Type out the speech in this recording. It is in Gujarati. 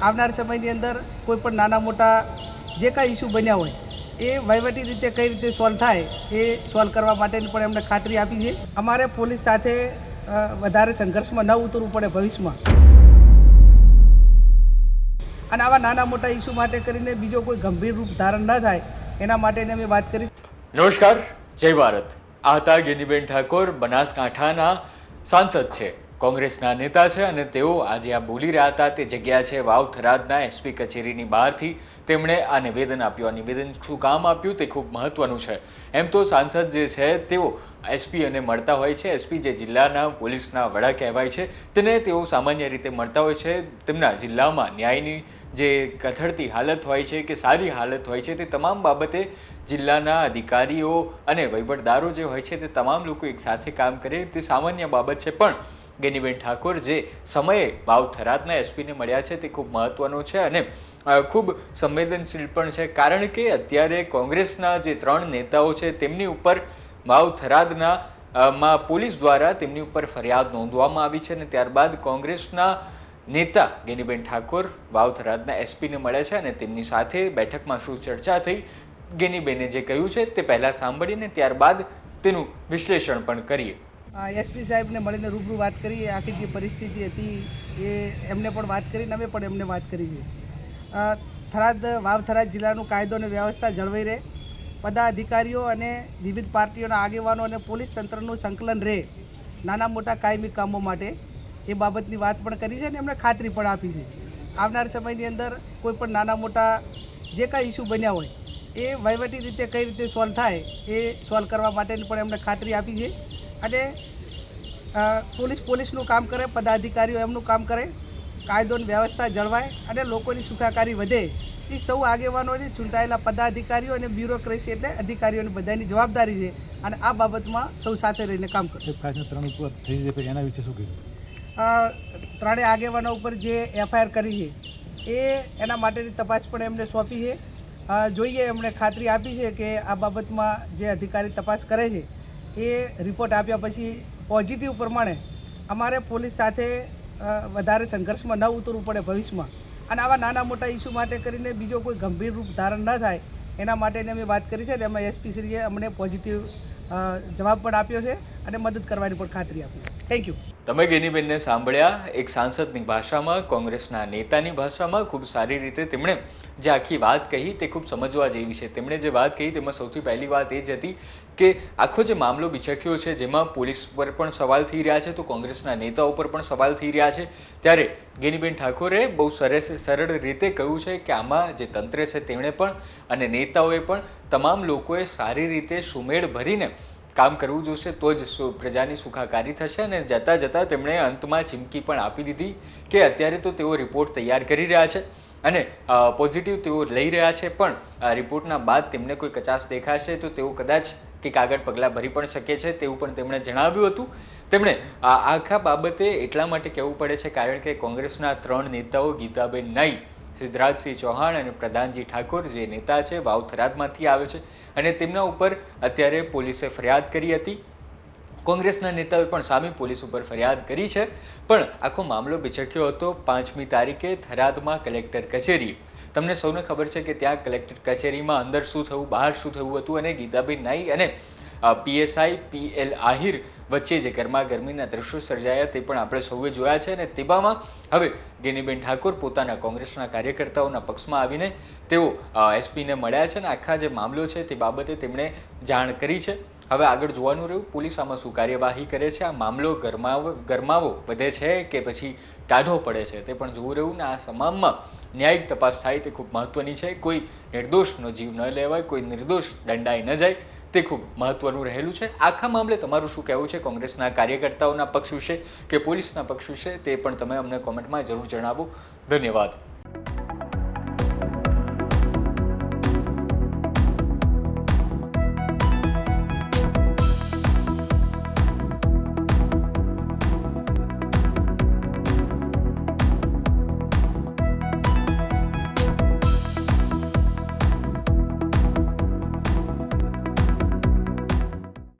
આવનાર સમયની અંદર કોઈ પણ નાના મોટા જે કાંઈ ઇસ્યુ બન્યા હોય એ વહીવટી રીતે કઈ રીતે સોલ્વ થાય એ સોલ્વ કરવા માટેની પણ એમને ખાતરી આપી છે. અમારે પોલીસ સાથે વધારે સંઘર્ષમાં ન ઉતરવું પડે ભવિષ્યમાં, અને આવા નાના મોટા ઇસ્યુ માટે કરીને બીજો કોઈ ગંભીર રૂપ ધારણ ન થાય એના માટેની અમે વાત કરી. નમસ્કાર, જય ભારત. આ હતા ગેનીબેન ઠાકોર, બનાસકાંઠાના સાંસદ છે, કોંગ્રેસના નેતા છે અને તેઓ આજે આ બોલી રહ્યા હતા તે જગ્યા છે વાવ થરાદના એસપી કચેરીની બહારથી. તેમણે આ નિવેદન આપ્યું. આ નિવેદન શું કામ આપ્યું તે ખૂબ મહત્વનું છે. એમ તો સાંસદ જે છે તેઓ એસપી અને મળતા હોય છે. એસપી જે જિલ્લાના પોલીસના વડા કહેવાય છે તેને તેઓ સામાન્ય રીતે મળતા હોય છે. તેમના જિલ્લામાં ન્યાયની જે કથળતી હાલત હોય છે કે સારી હાલત હોય છે તે તમામ બાબતે જિલ્લાના અધિકારીઓ અને વહીવટદારો જે હોય છે તે તમામ લોકો એક સાથે કામ કરે તે સામાન્ય બાબત છે. પણ ગેનીબેન ઠાકોર જે સમયે વાવ થરાદના એસપીને મળ્યા છે તે ખૂબ મહત્વનું છે અને ખૂબ સંવેદનશીલ પણ છે. કારણ કે અત્યારે કોંગ્રેસના જે 3 નેતાઓ છે તેમની ઉપર વાવ થરાદના પોલીસ દ્વારા તેમની ઉપર ફરિયાદ નોંધવામાં આવી છે અને ત્યારબાદ કોંગ્રેસના નેતા ગેનીબેન ઠાકોર વાવ થરાદના એસપીને મળે છે અને તેમની સાથે બેઠકમાં શું ચર્ચા થઈ, ગેનીબેને જે કહ્યું છે તે પહેલાં સાંભળીને ત્યારબાદ તેનું વિશ્લેષણ પણ કરીએ. એસપી સાહેબને મળીને રૂબરૂ વાત કરી, આખી જે પરિસ્થિતિ હતી એ એમને પણ વાત કરીને અમે પણ એમને વાત કરી છે. વાવ થરાદ જિલ્લાનું કાયદો અને વ્યવસ્થા જળવાઈ રહે, પદાધિકારીઓ અને વિવિધ પાર્ટીઓના આગેવાનો અને પોલીસ તંત્રનું સંકલન રહે નાના મોટા કાયમી કામો માટે, એ બાબતની વાત પણ કરી છે અને એમને ખાતરી પણ આપી છે. આવનાર સમયની અંદર કોઈ પણ નાના મોટા જે કાંઈ ઇસ્યુ બન્યા હોય એ વહીવટી રીતે કઈ રીતે સોલ્વ થાય એ સોલ્વ કરવા માટેની પણ એમને ખાતરી આપી છે. અને પોલીસનું કામ કરે, પદાધિકારીઓ એમનું કામ કરે, કાયદો અને વ્યવસ્થા જળવાય અને લોકોની સુખાકારી વધે, એ સૌ આગેવાનોની ચૂંટાયેલા પદાધિકારીઓ અને બ્યુરોક્રેસી એટલે અધિકારીઓની બધાની જવાબદારી છે અને આ બાબતમાં સૌ સાથે રહીને કામ કરશે. 3 ઉપર થઈ જાય એના વિશે શું કીધું? 3 આગેવાનો ઉપર જે એફઆઈઆર કરી છે એ એના માટેની તપાસ પણ એમને સોંપી છે. જોઈએ, એમણે ખાતરી આપી છે કે આ બાબતમાં જે અધિકારી તપાસ કરે છે એ રિપોર્ટ આપ્યા પછી પોઝિટિવ પ્રમાણે અમારે પોલીસ સાથે વધારે સંઘર્ષમાં ન ઉતરવું પડે ભવિષ્યમાં, અને આવા નાના મોટા ઇસ્યુ માટે કરીને બીજો કોઈ ગંભીર રૂપ ધારણ ન થાય એના માટેની અમે વાત કરી છે અને એમાં એસપીશ્રીએ અમને પોઝિટિવ જવાબ પણ આપ્યો છે અને મદદ કરવાની પણ ખાતરી આપી છે. Thank you. તમે ગેનીબેનને સાંભળ્યા, એક સાંસદની ભાષામાં, કોંગ્રેસના નેતાની ભાષામાં ખૂબ સારી રીતે તેમણે જે આખી વાત કહી તે ખૂબ સમજવા જેવી છે. તેમણે જે વાત કહી તેમાં સૌથી પહેલી વાત એ જ હતી કે આખો જે મામલો બિચક્યો છે જેમાં પોલીસ પર પણ સવાલ થઈ રહ્યા છે તો કોંગ્રેસના નેતાઓ પર પણ સવાલ થઈ રહ્યા છે, ત્યારે ગેનીબેન ઠાકોરે બહુ સરળ રીતે કહ્યું છે કે આમાં જે તંત્ર છે તેમણે પણ અને નેતાઓએ પણ તમામ લોકોએ સારી રીતે સુમેળ ભરીને કામ કરવું જોશે, તો જ પ્રજાની સુખાકારી થશે. અને જતાં જતાં તેમણે અંતમાં ચીમકી પણ આપી દીધી કે અત્યારે તો તેઓ રિપોર્ટ તૈયાર કરી રહ્યા છે અને પોઝિટિવ તેઓ લઈ રહ્યા છે, પણ રિપોર્ટના બાદ તેમને કોઈ કચાશ દેખાશે તો તેઓ કદાચ કંઈક આગળ પગલાં ભરી પણ શકે છે તેવું પણ તેમણે જણાવ્યું હતું. તેમણે આખા બાબતે એટલા માટે કહેવું પડે છે કારણ કે કોંગ્રેસના 3 નેતાઓ ગીતાબેન નાઈ, સિદ્ધરાજસિંહ ચૌહાણ અને પ્રધાનજી ઠાકોર જે નેતા છે વાવ થરાદમાંથી આવે છે અને તેમના ઉપર અત્યારે પોલીસે ફરિયાદ કરી હતી. કોંગ્રેસના નેતાઓએ પણ સામે પોલીસ ઉપર ફરિયાદ કરી છે. પણ આખો મામલો બિચક્યો હતો 5મી તારીખે થરાદમાં કલેક્ટર કચેરી. તમને સૌને ખબર છે કે ત્યાં કલેક્ટર કચેરીમાં અંદર શું થયું, બહાર શું થયું હતું અને ગીતાબેન નાઈ અને પીએસઆઈ PL આહિર વચ્ચે જે ગરમાગરમીના દ્રશ્યો સર્જાયા તે પણ આપણે સૌએ જોયા છે. અને તેવામાં હવે ગેનીબેન ઠાકોર પોતાના કોંગ્રેસના કાર્યકર્તાઓના પક્ષમાં આવીને તેઓ એસપીને મળ્યા છે અને આખા જે મામલો છે તે બાબતે તેમણે જાણ કરી છે. હવે આગળ જોવાનું રહ્યું પોલીસ આમાં શું કાર્યવાહી કરે છે, આ મામલો ગરમાવો વધે છે કે પછી ટાઢો પડે છે તે પણ જોવું રહ્યું. ને આ તમામમાં ન્યાયિક તપાસ થાય તે ખૂબ મહત્વની છે. કોઈ નિર્દોષનો જીવ ન લેવાય, કોઈ નિર્દોષ દંડાઈ ન જાય તે ખૂબ મહત્વનું રહેલું છે. આખા મામલે તમારું શું કહેવું છે કોંગ્રેસના કાર્યકર્તાઓના પક્ષ વિશે કે પોલીસના પક્ષ વિશે તે પણ તમે અમને કોમેન્ટમાં જરૂર જણાવો. ધન્યવાદ.